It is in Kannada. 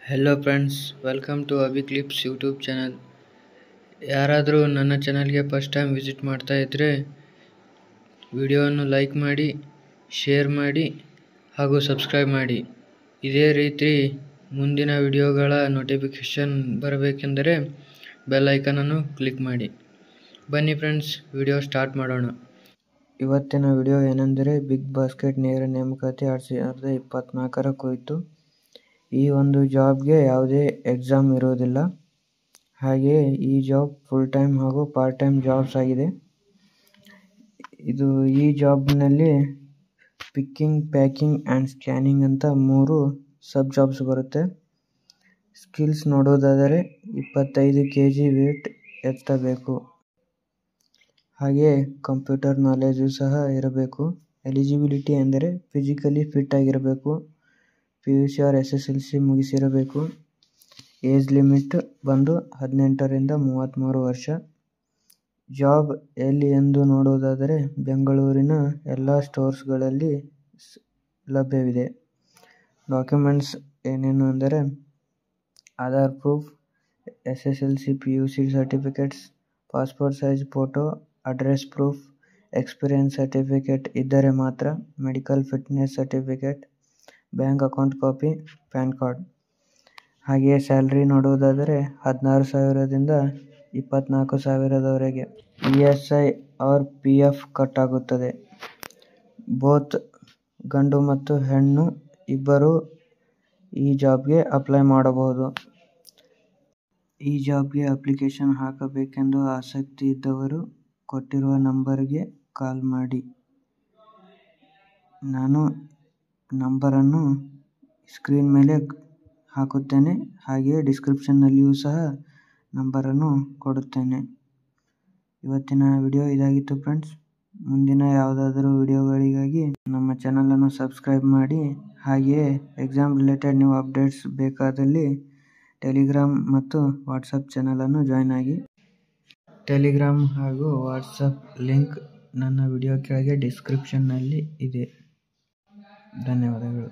Hello friends, welcome to Abhi clips YouTube channel. ಯಾರಾದರೂ ನನ್ನ ಚಾನಲ್ಗೆ ಫಸ್ಟ್ ಟೈಮ್ ವಿಸಿಟ್ ಮಾಡ್ತಾ ಇದ್ದರೆ ವಿಡಿಯೋವನ್ನು ಲೈಕ್ ಮಾಡಿ, ಶೇರ್ ಮಾಡಿ ಹಾಗೂ ಸಬ್ಸ್ಕ್ರೈಬ್ ಮಾಡಿ. ಇದೇ ರೀತಿ ಮುಂದಿನ ವಿಡಿಯೋಗಳ ನೋಟಿಫಿಕೇಷನ್ ಬರಬೇಕೆಂದರೆ ಬೆಲ್ ಐಕನನ್ನು ಕ್ಲಿಕ್ ಮಾಡಿ. ಬನ್ನಿ ಫ್ರೆಂಡ್ಸ್, ವಿಡಿಯೋ ಸ್ಟಾರ್ಟ್ ಮಾಡೋಣ. ಇವತ್ತಿನ ವಿಡಿಯೋ ಏನೆಂದರೆ ಬಿಗ್ ಬಾಸ್ಕೆಟ್ ನೇರ ನೇಮಕಾತಿ 2024 ಕುರಿತು. ಈ ಒಂದು ಜಾಬ್ಗೆ ಯಾವುದೇ ಎಕ್ಸಾಮ್ ಇರುವುದಿಲ್ಲ. ಹಾಗೆಯೇ ಈ ಜಾಬ್ ಫುಲ್ ಟೈಮ್ ಹಾಗೂ ಪಾರ್ಟ್ ಟೈಮ್ ಜಾಬ್ಸ್ ಆಗಿದೆ. ಈ ಜಾಬ್ನಲ್ಲಿ ಪಿಕ್ಕಿಂಗ್, ಪ್ಯಾಕಿಂಗ್ ಆ್ಯಂಡ್ ಸ್ಕ್ಯಾನಿಂಗ್ ಅಂತ 3 ಸಬ್ ಜಾಬ್ಸ್ ಬರುತ್ತೆ. ಸ್ಕಿಲ್ಸ್ ನೋಡೋದಾದರೆ 25 kg ವೇಟ್ ಎತ್ತಬೇಕು. ಹಾಗೆಯೇ ಕಂಪ್ಯೂಟರ್ ನಾಲೆಜು ಸಹ ಇರಬೇಕು. ಎಲಿಜಿಬಿಲಿಟಿ ಎಂದರೆ ಫಿಸಿಕಲಿ ಫಿಟ್ ಆಗಿರಬೇಕು, PUC or SSLC ಮುಗಿಸಿರಬೇಕು. ಏಜ್ ಲಿಮಿಟ್ ಬಂದು 18 ರಿಂದ 33 ವರ್ಷ. ಜಾಬ್ ಎಲ್ಲಿ ಎಂದು ನೋಡೋದಾದರೆ ಬೆಂಗಳೂರಿನ ಎಲ್ಲ ಸ್ಟೋರ್ಸ್ಗಳಲ್ಲಿ ಲಭ್ಯವಿದೆ. ಡಾಕ್ಯುಮೆಂಟ್ಸ್ ಏನೇನು ಅಂದರೆ Aadhaar proof, SSLC PUC certificates, passport size photo, address proof, experience certificate ಇದ್ದರೆ ಮಾತ್ರ, medical fitness certificate, bank account copy, PAN card. ಹಾಗೆಯೇ ಸ್ಯಾಲ್ರಿ ನೋಡುವುದಾದರೆ 16,000ದಿಂದ 24,000ವರೆಗೆ. ESI or PF ಕಟ್ ಆಗುತ್ತದೆ. ಬೋತ್ ಗಂಡು ಮತ್ತು ಹೆಣ್ಣು ಇಬ್ಬರೂ ಈ ಜಾಬ್ಗೆ ಅಪ್ಲೈ ಮಾಡಬಹುದು. ಈ ಜಾಬ್ಗೆ ಅಪ್ಲಿಕೇಶನ್ ಹಾಕಬೇಕೆಂದು ಆಸಕ್ತಿ ಇದ್ದವರು ಕೊಟ್ಟಿರುವ ನಂಬರ್ಗೆ ಕಾಲ್ ಮಾಡಿ. ನಾನು ನಂಬರನ್ನು ಸ್ಕ್ರೀನ್ ಮೇಲೆ ಹಾಕುತ್ತೇನೆ. ಹಾಗೆಯೇ ಡಿಸ್ಕ್ರಿಪ್ಷನ್ನಲ್ಲಿಯೂ ಸಹ ನಂಬರನ್ನು ಕೊಡುತ್ತೇನೆ. ಇವತ್ತಿನ ವಿಡಿಯೋ ಇದಾಗಿತ್ತು ಫ್ರೆಂಡ್ಸ್. ಮುಂದಿನ ಯಾವುದಾದರೂ ವಿಡಿಯೋಗಳಿಗಾಗಿ ನಮ್ಮ ಚಾನಲನ್ನು ಸಬ್ಸ್ಕ್ರೈಬ್ ಮಾಡಿ. ಹಾಗೆಯೇ ಎಕ್ಸಾಮ್ ರಿಲೇಟೆಡ್ ನ್ಯೂ ಅಪ್ಡೇಟ್ಸ್ ಬೇಕಾದಲ್ಲಿ ಟೆಲಿಗ್ರಾಮ್ ಮತ್ತು ವಾಟ್ಸಪ್ ಚಾನಲನ್ನು ಜಾಯ್ನ್ ಆಗಿ. ಟೆಲಿಗ್ರಾಮ್ ಹಾಗೂ ವಾಟ್ಸಪ್ ಲಿಂಕ್ ನನ್ನ ವಿಡಿಯೋ ಕೆಳಗೆ ಡಿಸ್ಕ್ರಿಪ್ಷನ್ನಲ್ಲಿ ಇದೆ. ಧನ್ಯವಾದಗಳು.